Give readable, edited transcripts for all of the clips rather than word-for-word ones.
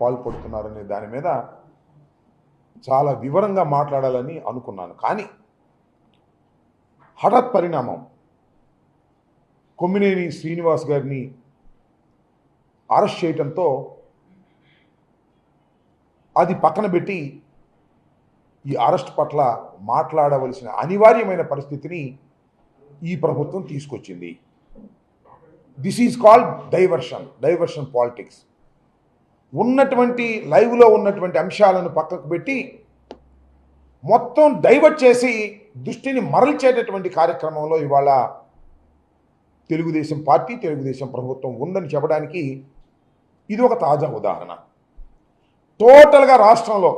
పాల్పడుతున్నారనే దాని మీద చాలా వివరంగా మాట్లాడాలని అనుకున్నాను. కానీ హఠాత్ పరిణామం కొమ్మినేని శ్రీనివాస్ గారిని అరెస్ట్ చేయడంతో అది పక్కన పెట్టి ఈ అరెస్ట్ పట్ల మాట్లాడవలసిన అనివార్యమైన పరిస్థితిని ఈ ప్రభుత్వం తీసుకొచ్చింది. This is called diversion politics. ఉన్నటువంటి లైవ్లో ఉన్నటువంటి అంశాలను పక్కకు పెట్టి మొత్తం డైవర్ట్ చేసి దృష్టిని మరల్చేటటువంటి కార్యక్రమంలో ఇవాళ తెలుగుదేశం పార్టీ, తెలుగుదేశం ప్రభుత్వం ఉందని చెప్పడానికి ఇది ఒక తాజా ఉదాహరణ. టోటల్గా రాష్ట్రంలో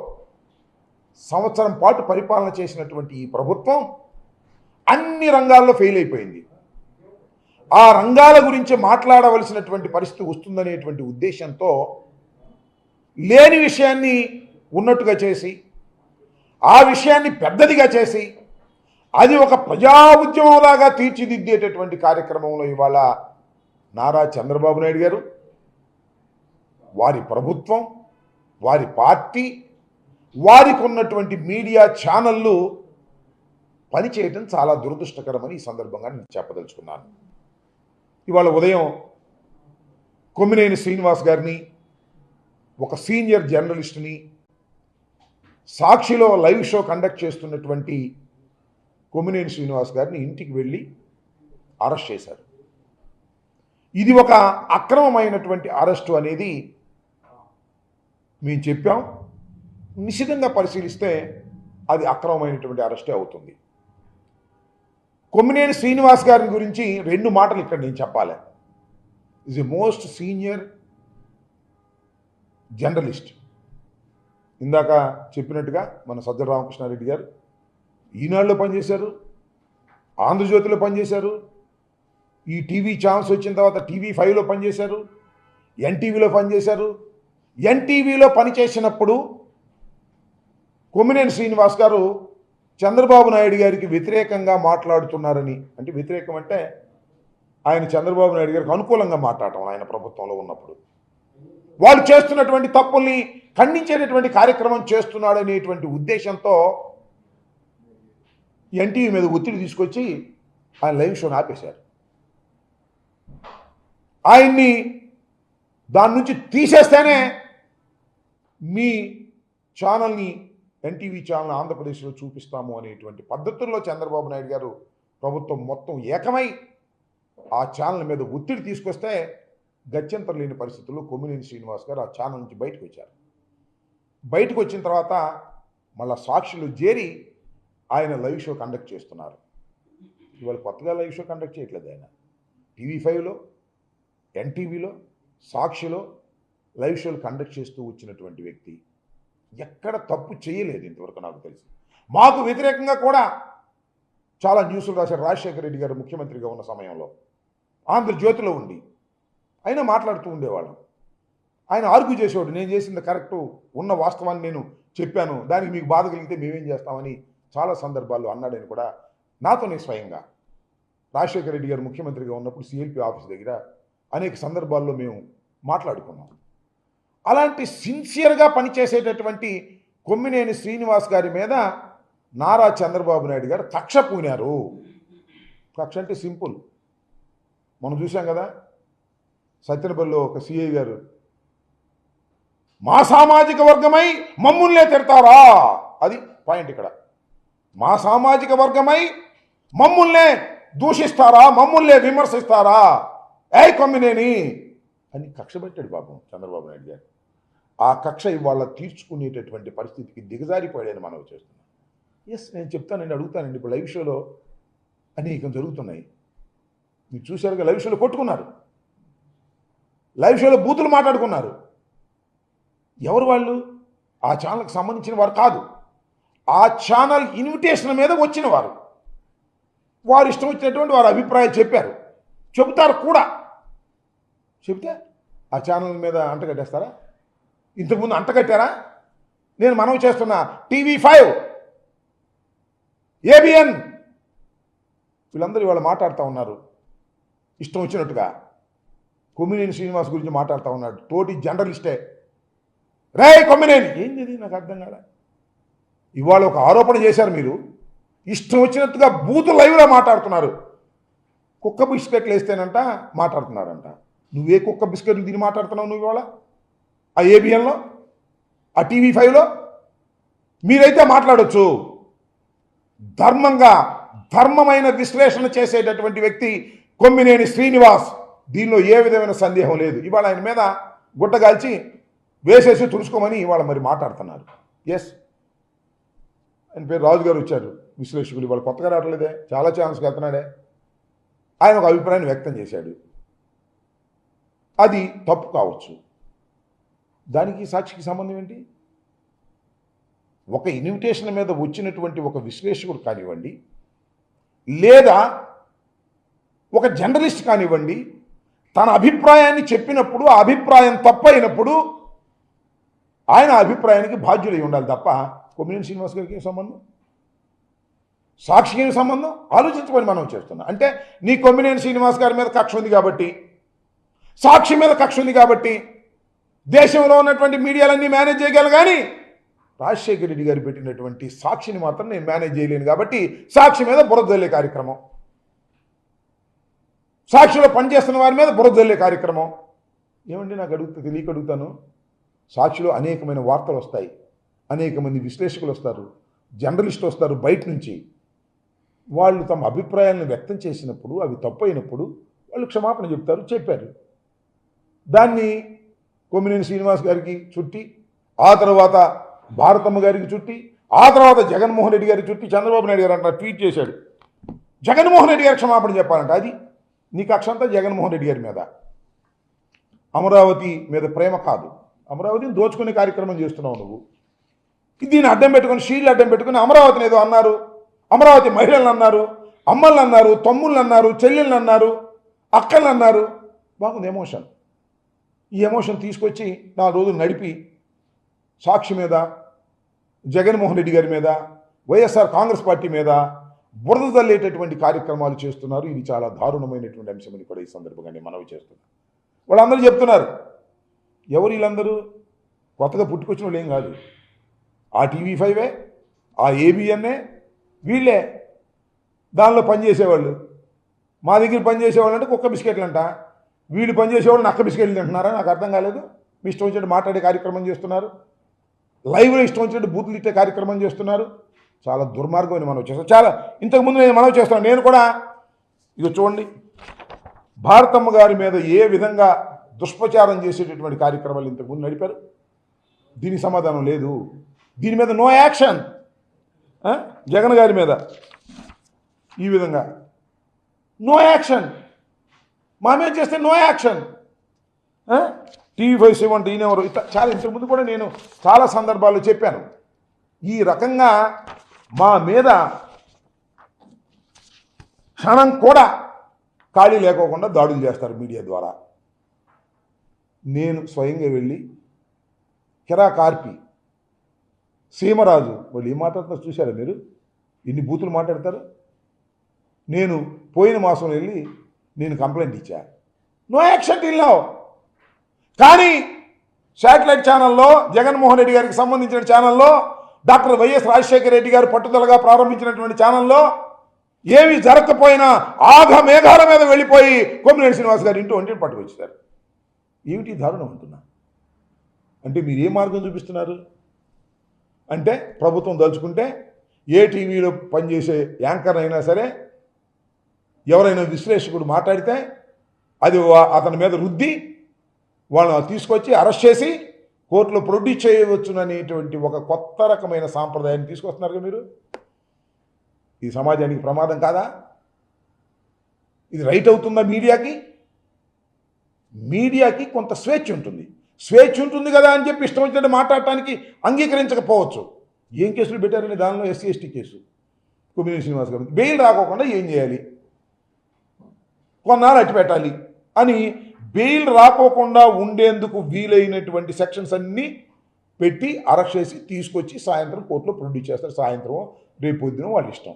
సంవత్సరం పాటు పరిపాలన చేసినటువంటి ఈ ప్రభుత్వం అన్ని రంగాల్లో ఫెయిల్ అయిపోయింది. ఆ రంగాల గురించి మాట్లాడవలసినటువంటి పరిస్థితి వస్తుందనేటువంటి ఉద్దేశంతో లేని విషయాన్ని ఉన్నట్టుగా చేసి, ఆ విషయాన్ని పెద్దదిగా చేసి, అది ఒక ప్రజా ఉద్యమంలాగా తీర్చిదిద్దేటటువంటి కార్యక్రమంలో ఇవాళ నారా చంద్రబాబు నాయుడు గారు, వారి ప్రభుత్వం, వారి పార్టీ, వారికి ఉన్నటువంటి మీడియా ఛానళ్ళు పనిచేయటం చాలా దురదృష్టకరమని ఈ సందర్భంగా నేను చెప్పదలుచుకున్నాను. ఇవాళ ఉదయం కొమ్మినేని శ్రీనివాస్ గారిని, ఒక సీనియర్ జర్నలిస్టుని, సాక్షిలో లైవ్ షో కండక్ట్ చేస్తున్నటువంటి కొమ్మినేని శ్రీనివాస్ గారిని ఇంటికి వెళ్ళి అరెస్ట్ చేశారు. ఇది ఒక అక్రమమైనటువంటి అరెస్టు అనేది మేము చెప్పాం. నిశితంగా పరిశీలిస్తే అది అక్రమమైనటువంటి అరెస్టే అవుతుంది. కొమ్మినేని శ్రీనివాస్ గారి గురించి 2 మాటలు ఇక్కడ నేను చెప్పాలి. Is a most senior journalist. ఇందాక చెప్పినట్టుగా మన సజ్జల రామకృష్ణారెడ్డి గారు ఈనాడులో పనిచేశారు, ఆంధ్రజ్యోతిలో పనిచేశారు, ఈ టీవీ ఛానల్స్ వచ్చిన తర్వాత TV5లో పనిచేశారు, ఎన్టీవీలో పనిచేశారు. ఎన్టీవీలో పనిచేసినప్పుడు కొమ్మినేని శ్రీనివాస్ గారు చంద్రబాబు నాయుడు గారికి వ్యతిరేకంగా మాట్లాడుతున్నారని, అంటే వ్యతిరేకం అంటే ఆయన చంద్రబాబు నాయుడు గారికి అనుకూలంగా మాట్లాడటం, ఆయన ప్రభుత్వంలో ఉన్నప్పుడు వాళ్ళు చేస్తున్నటువంటి తప్పుల్ని ఖండించేటటువంటి కార్యక్రమం చేస్తున్నాడనేటువంటి ఉద్దేశంతో ఎన్టీవీ మీద ఒత్తిడి తీసుకొచ్చి ఆయన లైవ్ షోని ఆపేశారు. ఆయన్ని దాని నుంచి తీసేస్తేనే మీ ఛానల్ని, ఎన్టీవీ ఛానల్ ఆంధ్రప్రదేశ్లో చూపిస్తాము అనేటువంటి పద్ధతుల్లో చంద్రబాబు నాయుడు గారు ప్రభుత్వం మొత్తం ఏకమై ఆ ఛానల్ మీద ఒత్తిడి తీసుకొస్తే గత్యంతరం లేని పరిస్థితుల్లో కొమ్మినేని శ్రీనివాస్ గారు ఆ ఛానల్ నుంచి బయటకు వచ్చారు. బయటకు వచ్చిన తర్వాత మళ్ళీ సాక్షులు చేరి ఆయన లైవ్ షో కండక్ట్ చేస్తున్నారు. ఇవాళ కొత్తగా లైవ్ షో కండక్ట్ చేయట్లేదు. ఆయన TV5లో, ఎన్టీవీలో, సాక్షిలో లైవ్ షోలు కండక్ట్ చేస్తూ వచ్చినటువంటి వ్యక్తి. ఎక్కడ తప్పు చేయలేదు ఇంతవరకు నాకు తెలిసి. మాకు వ్యతిరేకంగా కూడా చాలా న్యూస్లు రాశారు. రాజశేఖర రెడ్డి గారు ముఖ్యమంత్రిగా ఉన్న సమయంలో ఆంధ్రజ్యోతిలో ఉండి అయినా మాట్లాడుతూ ఉండేవాళ్ళం. ఆయన ఆర్గ్యూ చేసేవాడు, నేను చేసింది కరెక్టు, ఉన్న వాస్తవాన్ని నేను చెప్పాను, దానికి మీకు బాధ కలిగితే మేమేం చేస్తామని చాలా సందర్భాల్లో అన్నాడని కూడా నాతోనే స్వయంగా రాజశేఖర రెడ్డి గారు ముఖ్యమంత్రిగా ఉన్నప్పుడు CLP ఆఫీస్ దగ్గర అనేక సందర్భాల్లో మేము మాట్లాడుకున్నాం. అలాంటి సిన్సియర్గా పనిచేసేటటువంటి కొమ్మినేని శ్రీనివాస్ గారి మీద నారా చంద్రబాబు నాయుడు గారు కక్ష పూనారు. కక్ష అంటే సింపుల్, మనం చూసాం కదా, సత్యనపల్లిలో ఒక CI గారు మా సామాజిక వర్గమై మమ్ముల్నే తిడతారా, అది పాయింట్ ఇక్కడ. మా సామాజిక వర్గమై మమ్ముల్నే దూషిస్తారా, మమ్ముల్నే విమర్శిస్తారా, ఏ కొమ్మినేని అని కక్ష పెట్టాడు పాపం చంద్రబాబు నాయుడు గారు. ఆ కక్ష ఇవాళ తీర్చుకునేటటువంటి పరిస్థితికి దిగజారిపోయాడని మనం చేస్తున్నాం. ఎస్, నేను చెప్తానండి, అడుగుతానండి. ఇప్పుడు లైవ్ షోలో అనేకం జరుగుతున్నాయి. మీరు చూశారుగా, లైవ్ షోలో కొట్టుకున్నారు, లైవ్ షోలో బూతులు మాట్లాడుకున్నారు. ఎవరు వాళ్ళు? ఆ ఛానల్కి సంబంధించిన వారు కాదు, ఆ ఛానల్ ఇన్విటేషన్ మీద వచ్చిన వారు. వారు ఇష్టం వచ్చినటువంటి వారు అభిప్రాయం చెప్పారు, చెబుతారు కూడా. చెబితే ఆ ఛానల్ మీద అంటగట్టేస్తారా? ఇంతకుముందు అంటగట్టారా? నేను మనవి చేస్తున్నా, TV5, ABN వీళ్ళందరూ ఇవాళ మాట్లాడుతూ ఉన్నారు ఇష్టం వచ్చినట్టుగా. కొమ్మినేని శ్రీనివాస్ గురించి మాట్లాడుతూ ఉన్నాడు, తోటి జర్నలిస్టే. రే కొమ్మినేని ఏంది ఇది నాకు అర్థం కాలే. ఇవాళ ఒక ఆరోపణ చేశారు మీరు, ఇష్టం వచ్చినట్టుగా బూతు లైవ్లో మాట్లాడుతున్నారు. కుక్క బిస్కెట్లు వేస్తేనంట మాట్లాడుతున్నారంట. నువ్వే కుక్క బిస్కెట్లు తిని మాట్లాడుతున్నావు నువ్వు ఇవాళ ఆ ఏబిఎన్లో, ఆ టీవీ5లో? మీరైతే మాట్లాడొచ్చు. ధర్మమైన విశ్లేషణ చేసేటటువంటి వ్యక్తి కొమ్మినేని శ్రీనివాస్. దీనిలో ఏ విధమైన సందేహం లేదు. ఇవాళ ఆయన మీద గుట్టగాల్చి వేసేసి తుడుచుకోమని ఇవాళ మరి మాట్లాడుతున్నారు. ఎస్, ఆయన పేరు రాజు గారు వచ్చారు, విశ్లేషకులు. ఇవాళ కొత్తగా రావట్లేదే, చాలా ఛాన్స్కి వెళ్తున్నాడే. ఆయన ఒక అభిప్రాయాన్ని వ్యక్తం చేశాడు, అది తప్పు కావచ్చు. దానికి సాక్షికి సంబంధం ఏంటి? ఒక ఇన్విటేషన్ మీద వచ్చినటువంటి ఒక విశ్లేషకుడు కానివ్వండి, లేదా ఒక జర్నలిస్ట్ కానివ్వండి, తన అభిప్రాయాన్ని చెప్పినప్పుడు ఆ అభిప్రాయం తప్పైనప్పుడు ఆయన అభిప్రాయానికి బాధ్యులై ఉండాలి తప్ప కొమ్మినేని శ్రీనివాస్ గారికి ఏం సంబంధం, సాక్షికి ఏం సంబంధం? ఆలోచించుకొని మనం చేస్తున్నాం. అంటే నీ కొమ్మినేని శ్రీనివాస్ గారి మీద కక్ష ఉంది కాబట్టి, సాక్షి మీద కక్ష ఉంది కాబట్టి దేశంలో ఉన్నటువంటి మీడియాలన్నీ మేనేజ్ చేయగలను, కానీ రాజశేఖర రెడ్డి గారు పెట్టినటువంటి సాక్షిని మాత్రం నేను మేనేజ్ చేయలేను కాబట్టి సాక్షి మీద బురద జల్లే కార్యక్రమం, సాక్షిలో పనిచేస్తున్న వారి మీద బురద జల్లే కార్యక్రమం. ఏమండి నాకు తెలియక అడుగుతాను. సాక్షిలో అనేకమైన వార్తలు వస్తాయి, అనేక మంది విశ్లేషకులు వస్తారు, జర్నలిస్టులు వస్తారు బయట నుంచి. వాళ్ళు తమ అభిప్రాయాలను వ్యక్తం చేసినప్పుడు అవి తప్పు అయినప్పుడు వాళ్ళు క్షమాపణ చెప్తారు, చెప్పారు. దాన్ని కొమ్మినేని శ్రీనివాస్ గారికి చుట్టి, ఆ తర్వాత భారతమ్మ గారికి చుట్టి, ఆ తర్వాత జగన్మోహన్ రెడ్డి గారికి చుట్టి, చంద్రబాబు నాయుడు గారు అంట ట్వీట్ చేశాడు, జగన్మోహన్ రెడ్డి గారికి క్షమాపణ చెప్పాలంట. అది నీ కక్ష అంతా జగన్మోహన్ రెడ్డి గారి మీద. అమరావతి మీద ప్రేమ కాదు, అమరావతిని దోచుకునే కార్యక్రమం చేస్తున్నావు నువ్వు. దీన్ని అడ్డం పెట్టుకుని, షీల్డ్ అడ్డం పెట్టుకుని అమరావతిని ఏదో అన్నారు, అమరావతి మహిళలను అన్నారు, అమ్మల్ని అన్నారు, తమ్ముళ్ళని అన్నారు, చెల్లెళ్ళని అన్నారు, అక్కల్ని అన్నారు. బాగుంది ఎమోషన్. ఈ ఎమోషన్ తీసుకొచ్చి 4 రోజులు నడిపి సాక్షి మీద, జగన్మోహన్ రెడ్డి గారి మీద, వైఎస్ఆర్ కాంగ్రెస్ పార్టీ మీద బురద తల్లేటటువంటి కార్యక్రమాలు చేస్తున్నారు. ఇది చాలా దారుణమైనటువంటి అంశమని కూడా ఈ సందర్భంగా నేను మనవి చేస్తున్నాను. వాళ్ళందరూ చెప్తున్నారు. ఎవరు వీళ్ళందరూ? కొత్తగా పుట్టుకొచ్చిన వాళ్ళు ఏం కాదు. ఆ టీవీ5, ఆ ఏబిఎన్ఏ, వీళ్ళే దానిలో పనిచేసేవాళ్ళు. మా దగ్గర పనిచేసేవాళ్ళు అంటే కుక్క బిస్కెట్లు అంట, వీళ్ళు పనిచేసేవాళ్ళు నక్క బిస్కెట్లు తింటున్నారా? నాకు అర్థం కాలేదు. మీ ఇష్టం వచ్చినట్టు మాట్లాడే కార్యక్రమం చేస్తున్నారు, లైవ్లో ఇష్టం వచ్చినట్టు బూతులు ఇచ్చే కార్యక్రమం చేస్తున్నారు. చాలా దుర్మార్గం అని మనం చేస్తాం. చాలా ఇంతకుముందు నేను మనవి చేస్తాను. నేను కూడా ఇక చూడండి, భారతమ్మ గారి మీద ఏ విధంగా దుష్ప్రచారం చేసేటటువంటి కార్యక్రమాలు ఇంతకుముందు నడిపారు. దీనికి సమాధానం లేదు. దీని మీద నో యాక్షన్. జగన్ గారి మీద ఈ విధంగా నో యాక్షన్, మా మీద చేస్తే నో యాక్షన్. టీవీ5 7 ఈయనెవరు, చాలా ఇంతకుముందు కూడా నేను చాలా సందర్భాల్లో చెప్పాను. ఈ రకంగా మా మీద క్షణం కూడా ఖాళీ లేకోకుండా దాడులు చేస్తారు మీడియా ద్వారా. నేను స్వయంగా వెళ్ళి కిరా కార్పి, సీమరాజు, వాళ్ళు ఏం మాట్లాడుతున్నారు చూశారా మీరు? ఇన్ని బూతులు మాట్లాడతారు. నేను పోయిన మాసం వెళ్ళి నేను కంప్లైంట్ ఇచ్చా, నో యాక్షన్ టిల్ నౌ. కానీ శాటిలైట్ ఛానల్లో, జగన్మోహన్ రెడ్డి గారికి సంబంధించిన ఛానల్లో, డాక్టర్ వైఎస్ రాజశేఖర రెడ్డి గారు పట్టుదలగా ప్రారంభించినటువంటి ఛానల్లో ఏమి జరగకపోయినా ఆఘ మేఘాల మీద వెళ్ళిపోయి కొమ్మినేని శ్రీనివాస్ గారు ఇంటూ ఒంటిని పట్టుకొచ్చారు. ఏమిటి దారుణం అంటున్నా? అంటే మీరు ఏ మార్గం చూపిస్తున్నారు? అంటే ప్రభుత్వం దలుచుకుంటే ఏ టీవీలో పనిచేసే యాంకర్ అయినా సరే, ఎవరైనా విశ్లేషకుడు మాట్లాడితే అది అతని మీద రుద్ది వాళ్ళని తీసుకొచ్చి అరెస్ట్ చేసి కోర్టులో ప్రొడ్యూస్ చేయవచ్చుననేటువంటి ఒక కొత్త రకమైన సాంప్రదాయాన్ని తీసుకొస్తున్నారు కదా మీరు. ఈ సమాజానికి ప్రమాదం కాదా? ఇది రైట్ అవుతుందా మీడియాకి? మీడియాకి కొంత స్వేచ్ఛ ఉంటుంది. స్వేచ్ఛ ఉంటుంది కదా అని చెప్పి ఇష్టం వచ్చినట్టు మాట్లాడటానికి అంగీకరించకపోవచ్చు. ఏం కేసులు పెట్టారని దానిలో SC ST case, Kommineni Srinivas గారు బెయిల్ రాకోకుండా ఏం చేయాలి, కొన్నాళ్ళు అట్టి పెట్టాలి అని బెయిల్ రాకోకుండా ఉండేందుకు వీలైనటువంటి సెక్షన్స్ అన్నీ పెట్టి అరెస్ట్ చేసి తీసుకొచ్చి సాయంత్రం కోర్టులో ప్రొడ్యూస్ చేస్తారు. సాయంత్రం రేపు పొద్దున వాళ్ళ ఇష్టం.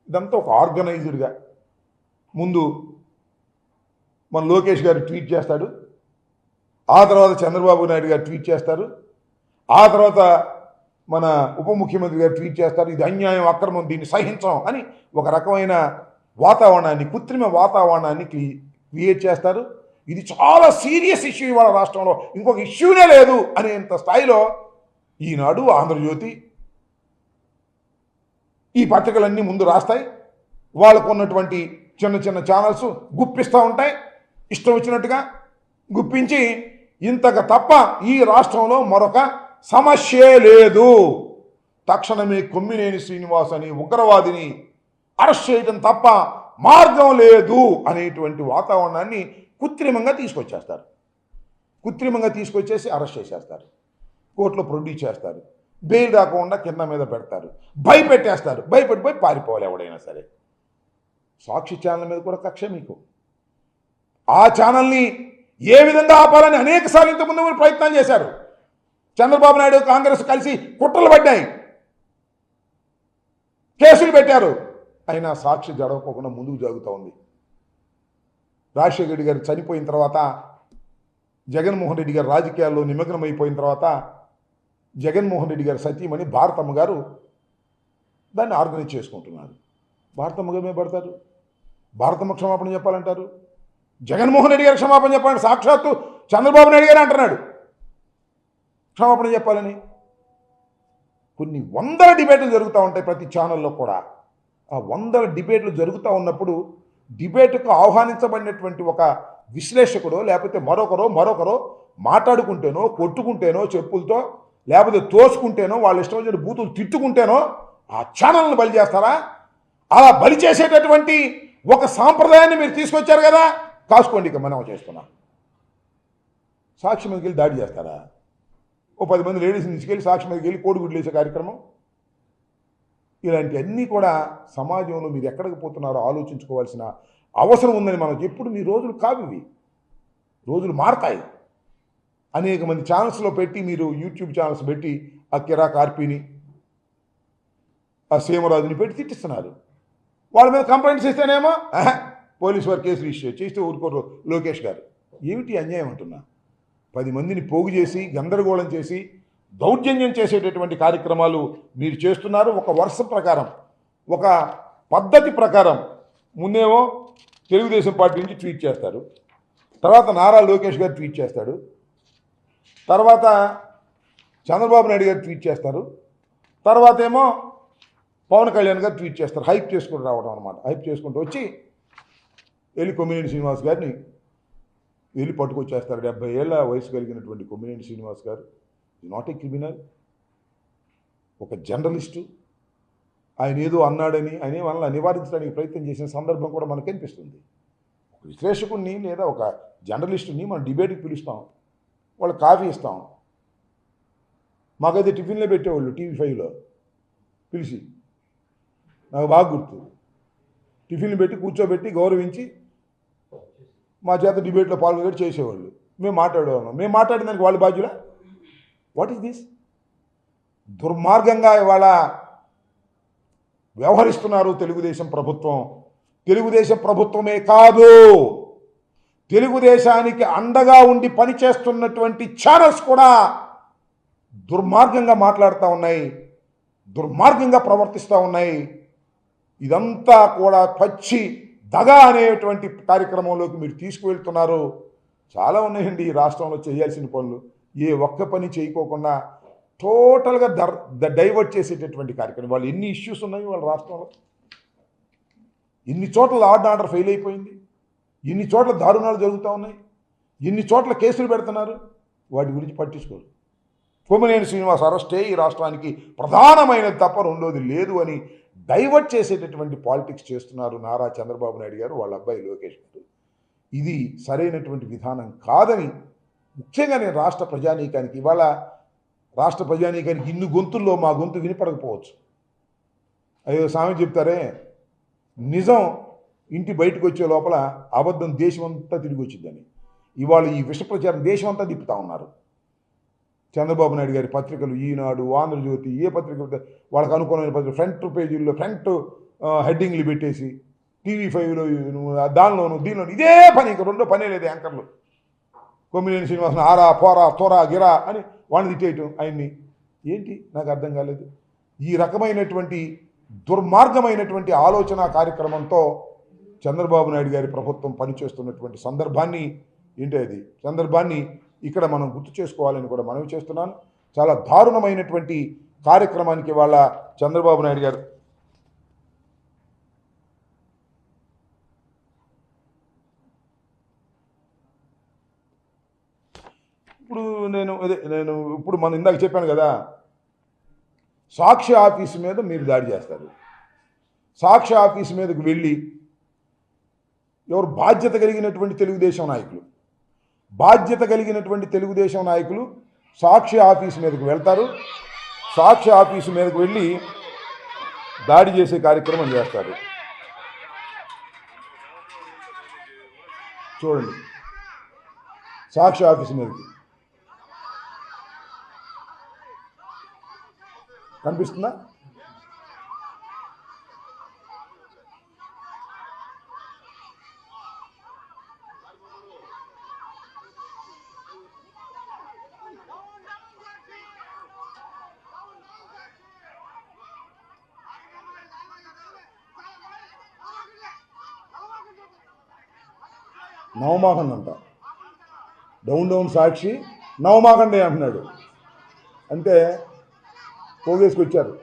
ఇదంతా ఒక ఆర్గనైజ్డ్గా. ముందు మన లోకేష్ గారు ట్వీట్ చేస్తాడు, ఆ తర్వాత చంద్రబాబు నాయుడు గారు ట్వీట్ చేస్తారు, ఆ తర్వాత మన ఉప ముఖ్యమంత్రి గారు ట్వీట్ చేస్తారు, ఇది అన్యాయం, అక్రమం, దీన్ని సహించం అని ఒక రకమైన వాతావరణాన్ని, కృత్రిమ వాతావరణాన్ని క్రియేట్ చేస్తారు. ఇది చాలా సీరియస్ ఇష్యూ ఇవాళ రాష్ట్రంలో, ఇంకొక ఇష్యూనే లేదు అనేంత స్థాయిలో ఈనాడు, ఆంధ్రజ్యోతి ఈ పత్రికలన్నీ ముందు రాస్తాయి. వాళ్ళకు ఉన్నటువంటి చిన్న చిన్న ఛానల్స్ గుప్పిస్తూ ఉంటాయి, ఇష్టం వచ్చినట్టుగా గుప్పించి ఇంతకు తప్ప ఈ రాష్ట్రంలో మరొక సమస్యే లేదు, తక్షణమే కొమ్మినేని శ్రీనివాస్ అని ఉగ్రవాదిని అరెస్ట్ చేయడం తప్ప మార్గం లేదు అనేటువంటి వాతావరణాన్ని కృత్రిమంగా తీసుకొచ్చేస్తారు. కృత్రిమంగా తీసుకొచ్చేసి అరెస్ట్ చేసేస్తారు, కోర్టులో ప్రొడ్యూస్ చేస్తారు, బెయిల్ రాకుండా కింద మీద పెడతారు, భయపెట్టేస్తారు, భయపడిపోయి పారిపోవాలి ఎవడైనా సరే. సాక్షి ఛానల్ మీద కూడా కక్ష మీకు. ఆ ఛానల్ని ఏ విధంగా ఆపాలని అనేక సార్లు ఇంతకుముందు ప్రయత్నం చేశారు. చంద్రబాబు నాయుడు కాంగ్రెస్ కలిసి కుట్రలు పడ్డాయి, కేసులు పెట్టారు, అయినా సాక్షి జరగకోకుండా ముందుకు జరుగుతూ ఉంది. రాజశేఖర రెడ్డి గారు చనిపోయిన తర్వాత, జగన్మోహన్ రెడ్డి గారు రాజకీయాల్లో నిమగ్నమైపోయిన తర్వాత, జగన్మోహన్ రెడ్డి గారి సతీమణి భారతమ్మ గారు దాన్ని ఆర్గనైజ్ చేసుకుంటున్నారు. భారతమ్మ గారు మీద పడతారు, భారతమ్మ క్షమాపణ చెప్పాలంటారు, జగన్మోహన్ రెడ్డి గారు క్షమాపణ చెప్పాలంటే సాక్షాత్తు చంద్రబాబు నాయుడు గారు అంటున్నాడు క్షమాపణ చెప్పాలని. కొన్ని వందల డిబేట్లు జరుగుతూ ఉంటాయి ప్రతి ఛానల్లో కూడా. ఆ వందల డిబేట్లు జరుగుతూ ఉన్నప్పుడు డిబేట్కు ఆహ్వానించబడినటువంటి ఒక విశ్లేషకుడో లేకపోతే మరొకరో మాట్లాడుకుంటేనో, కొట్టుకుంటేనో, చెప్పులతో లేకపోతే తోసుకుంటేనో, వాళ్ళు ఇష్టం వచ్చిన బూతులు తిట్టుకుంటేనో ఆ ఛానల్ని బలి చేస్తారా? అలా బలి చేసేటటువంటి ఒక సాంప్రదాయాన్ని మీరు తీసుకొచ్చారు కదా, కాసుకోండి. ఇక మనం చేస్తున్నాం. సాక్షి మీదకి వెళ్ళి దాడి చేస్తారా? ఓ 10 మంది లేడీస్ని తీసుకెళ్ళి సాక్షి మీదకి వెళ్ళి కోడిగుడ్లు వేసే కార్యక్రమం. ఇలాంటివన్నీ కూడా సమాజంలో మీరు ఎక్కడికి పోతున్నారో ఆలోచించుకోవాల్సిన అవసరం ఉందని మనకు. ఎప్పుడు మీ రోజులు కావివి, రోజులు మారతాయి. అనేక మంది ఛానల్స్లో పెట్టి, మీరు యూట్యూబ్ ఛానల్స్ పెట్టి ఆ కిరా కార్పీని, ఆ సీమరాజుని పెట్టి తిట్టిస్తున్నారు. వాళ్ళ మీద కంప్లైంట్స్ ఇస్తేనేమో పోలీసు వారు కేసు రిజిస్టర్ చేస్తే ఊరుకోరు లోకేష్ గారు. ఏమిటి అన్యాయం అంటున్నా? 10 మందిని పోగు చేసి, గందరగోళం చేసి, దౌర్జన్యం చేసేటటువంటి కార్యక్రమాలు మీరు చేస్తున్నారు. ఒక వరుస ప్రకారం, ఒక పద్ధతి ప్రకారం ముందేమో తెలుగుదేశం పార్టీ నుంచి ట్వీట్ చేస్తారు, తర్వాత నారా లోకేష్ గారు ట్వీట్ చేస్తాడు, తర్వాత చంద్రబాబు నాయుడు గారు ట్వీట్ చేస్తారు, తర్వాత ఏమో పవన్ కళ్యాణ్ గారు ట్వీట్ చేస్తారు. హైప్ చేసుకుంటూ రావడం అనమాట. హైప్ చేసుకుంటూ వచ్చి వెళ్ళి కొమ్మినేని శ్రీనివాస్ గారిని వెళ్ళి పట్టుకొచ్చేస్తారు. 70 ఏళ్ల వయసు కలిగినటువంటి కొమ్మినేని శ్రీనివాస్ గారు నాట్ ఏ క్రిమినల్, ఒక జర్నలిస్టు. ఆయన ఏదో అన్నాడని ఆయన వాళ్ళని నివారించడానికి ప్రయత్నం చేసిన సందర్భం కూడా మనకు కనిపిస్తుంది. ఒక విశ్లేషకుడిని లేదా ఒక జర్నలిస్టుని మనం డిబేట్కి పిలుస్తాం, వాళ్ళు కాఫీ ఇస్తాం. మాకైతే టిఫిన్లో పెట్టేవాళ్ళు TV5లో పిలిచి, నాకు బాగా గుర్తు. టిఫిన్లు పెట్టి కూర్చోబెట్టి గౌరవించి మా చేత డిబేట్లో పాల్గొనేట్టు చేసేవాళ్ళు. మేము మాట్లాడేవాళ్ళం. మేము మాట్లాడిన వాళ్ళు బాధ్యులా? What is this? దుర్మార్గంగా ఇవాళ వ్యవహరిస్తున్నారు తెలుగుదేశం ప్రభుత్వం. తెలుగుదేశం ప్రభుత్వమే కాదు, తెలుగుదేశానికి అండగా ఉండి పనిచేస్తున్నటువంటి ఛానల్స్ కూడా దుర్మార్గంగా మాట్లాడుతూ ఉన్నాయి, దుర్మార్గంగా ప్రవర్తిస్తూ ఉన్నాయి. ఇదంతా కూడా పచ్చి దగ అనేటువంటి కార్యక్రమంలోకి మీరు తీసుకువెళ్తున్నారు. చాలా ఉన్నాయండి ఈ రాష్ట్రంలో చేయాల్సిన పనులు. ఏ ఒక్క పని చేయకోకుండా టోటల్గా డైవర్ట్ చేసేటటువంటి కార్యక్రమం. వాళ్ళు ఎన్ని ఇష్యూస్ ఉన్నాయి వాళ్ళ రాష్ట్రంలో, ఎన్ని చోట్ల లా అండ్ ఆర్డర్ ఫెయిల్ అయిపోయింది, ఎన్ని చోట్ల దారుణాలు జరుగుతూ ఉన్నాయి, ఎన్ని చోట్ల కేసులు పెడుతున్నారు, వాటి గురించి పట్టించుకోరు. కొమ్మినేని శ్రీనివాస్ అరెస్టే ఈ రాష్ట్రానికి ప్రధానమైనది తప్ప రెండోది లేదు అని డైవర్ట్ చేసేటటువంటి పాలిటిక్స్ చేస్తున్నారు నారా చంద్రబాబు నాయుడు గారు, వాళ్ళ అబ్బాయి లోకేష్ గారు. ఇది సరైనటువంటి విధానం కాదని ముఖ్యంగా నేను రాష్ట్ర ప్రజానీకానికి, ఇవాళ రాష్ట్ర ప్రజానీకానికి ఇన్ని గొంతుల్లో మా గొంతు వినపడకపోవచ్చు. అయ్యో సామెత చెప్తారే, నిజం ఇంటి బయటకు వచ్చే లోపల అబద్ధం దేశమంతా తిరిగి వచ్చిందని. ఇవాళ ఈ విష ప్రచారం దేశమంతా తిప్పుతా ఉన్నారు. చంద్రబాబు నాయుడు గారి పత్రికలు, ఈనాడు, ఆంధ్రజ్యోతి, ఏ పత్రిక వాళ్ళకి అనుకూలమైన పత్రిక ఫ్రంట్ పేజీల్లో ఫ్రంట్ హెడ్డింగ్లు పెట్టేసి, TV5లో దానిలోను దీనిలోను ఇదే పని, ఇంకా రెండో పనే లేదు యాంకర్లు. కొమ్మినేని శ్రీనివాసన్ ఆరా పోరా తోరా గిరా అని వాడిని తిట్టేయటం ఆయన్ని. ఏంటి నాకు అర్థం కాలేదు. ఈ రకమైనటువంటి దుర్మార్గమైనటువంటి ఆలోచన కార్యక్రమంతో చంద్రబాబు నాయుడు గారి ప్రభుత్వం పనిచేస్తున్నటువంటి సందర్భాన్ని ఇక్కడ మనం గుర్తు చేసుకోవాలని కూడా మనవి చేస్తున్నాను. చాలా దారుణమైనటువంటి కార్యక్రమానికి వాళ్ళ చంద్రబాబు నాయుడు గారు ఇప్పుడు మనం ఇందాక చెప్పాను కదా, సాక్షి ఆఫీసు మీద మీరు దాడి చేస్తారు. సాక్షి ఆఫీసు మీదకు వెళ్ళి ఎవరు బాధ్యత కలిగినటువంటి తెలుగుదేశం నాయకులు సాక్షి ఆఫీసు మీదకు వెళ్తారు. సాక్షి ఆఫీసు మీదకు వెళ్ళి దాడి చేసే కార్యక్రమం చేస్తారు. చూడండి, సాక్షి ఆఫీసు మీదకి కనిపిస్తుందా? నవమాకండి అంట, డౌన్ సాక్షి నవమాకండి అంటున్నాడు. అంటే పోగేసుకొచ్చారు.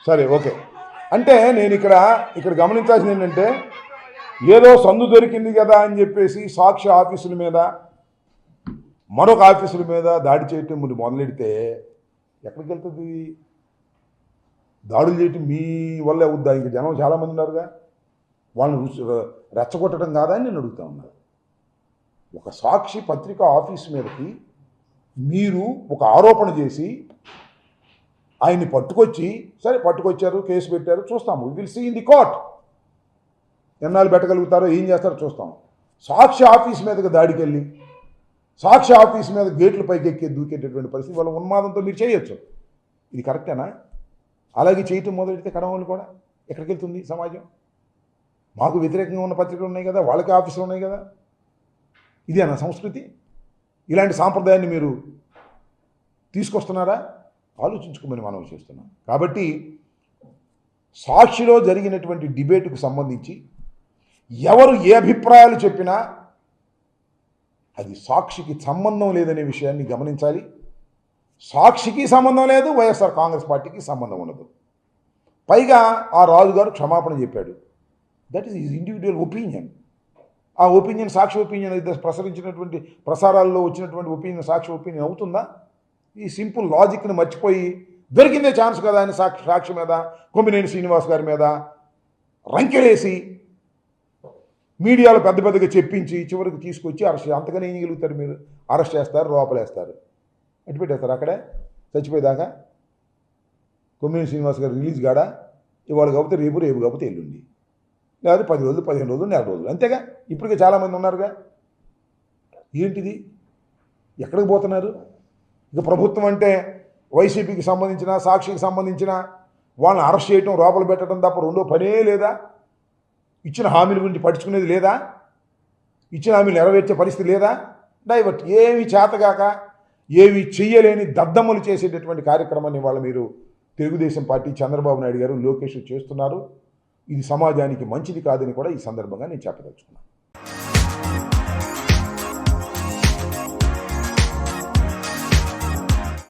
సరే, ఓకే. అంటే నేను ఇక్కడ గమనించాల్సింది ఏంటంటే, ఏదో సందు దొరికింది కదా అని చెప్పేసి సాక్షి ఆఫీసుల మీద మరొక ఆఫీసుల మీద దాడి చేయటం మీరు మొదలెడితే ఎక్కడికి వెళ్తుంది? దాడులు చేయటం మీ వల్ల అవుద్దా? ఇంక జనం చాలామంది ఉన్నారుగా, వాళ్ళని రెచ్చగొట్టడం కాదా అని నేను అడుగుతా ఉన్నాను. ఒక సాక్షి పత్రిక ఆఫీసు మీదకి మీరు ఒక ఆరోపణ చేసి ఆయన్ని పట్టుకొచ్చారు, కేసు పెట్టారు, చూస్తాము. We will see in the court. ఎన్నాళ్ళు పెట్టగలుగుతారో, ఏం చేస్తారో చూస్తాం. సాక్షి ఆఫీస్ మీదకి దాడికి వెళ్ళి సాక్షి ఆఫీస్ మీద గేట్లు పైకి దూకేటటువంటి పరిస్థితి వాళ్ళ ఉన్మాదంతో మీరు చేయొచ్చు. ఇది కరెక్టేనా? అలాగే చేయటం మొదలెడితే కడవలు కూడా ఎక్కడికి వెళ్తుంది సమాజం? మాకు వ్యతిరేకంగా ఉన్న పత్రికలు ఉన్నాయి కదా, వాళ్ళకి ఆఫీసులు ఉన్నాయి కదా. ఇదేనా సంస్కృతి? ఇలాంటి సాంప్రదాయాన్ని మీరు తీసుకొస్తున్నారా? ఆలోచించుకోమని మనం చేస్తున్నాం. కాబట్టి సాక్షిలో జరిగినటువంటి డిబేటుకు సంబంధించి ఎవరు ఏ అభిప్రాయాలు చెప్పినా అది సాక్షికి సంబంధం లేదనే విషయాన్ని గమనించాలి. సాక్షికి సంబంధం లేదు, వైఎస్ఆర్ కాంగ్రెస్ పార్టీకి సంబంధం ఉండదు. పైగా ఆ రాజు గారు క్షమాపణ చెప్పాడు. That is his individual opinion. ఆ ఒపీనియన్ సాక్షి ఒపీనియన్ అయితే ప్రసరించినటువంటి ప్రసారాల్లో వచ్చినటువంటి ఒపీనియన్ సాక్షి ఒపీనియన్ అవుతుందా? ఈ సింపుల్ లాజిక్ని మర్చిపోయి దొరికిందే ఛాన్స్ కదా అని సాక్షి మీద, కొమ్మినేని శ్రీనివాస్ గారి మీద రంకెలేసి మీడియాలో పెద్దగా చెప్పించి చివరికి తీసుకొచ్చి అరెస్ట్. అంతగానే ఏం చేయగలుగుతారు మీరు? అరెస్ట్ చేస్తారు, లోపలేస్తారు, అటు పెట్టేస్తారు అక్కడే చచ్చిపోయేదాకా. కొమ్మినేని శ్రీనివాస్ గారు రిలీజ్ కాడా? ఇవాళ కాకపోతే రేపు కాకపోతే ఎల్లుండి, లేదా 10 రోజులు, 15 రోజులు, 4 రోజులు, అంతేగా. ఇప్పటికే చాలామంది ఉన్నారుగా. ఏంటిది? ఎక్కడికి పోతున్నారు? ఇక ప్రభుత్వం అంటే వైసీపీకి సంబంధించిన, సాక్షికి సంబంధించిన వాళ్ళని అరెస్ట్ చేయటం, లోపల పెట్టడం తప్ప రెండో పనే లేదా? ఇచ్చిన హామీల గురించి పట్టించుకునేది లేదా? ఇచ్చిన హామీలు నెరవేర్చే పరిస్థితి లేదా? డైవర్ట్. ఏమి చేతగాక, ఏమి చెయ్యలేని దద్దమ్మలు చేసేటటువంటి కార్యక్రమాన్ని వాళ్ళ మీరు తెలుగుదేశం పార్టీ, చంద్రబాబు నాయుడు గారు, లోకేష్ చేస్తున్నారు. ఇది సమాజానికి మంచిది కాదని కూడా ఈ సందర్భంగా నేను చెప్పదలుచుకున్నాను.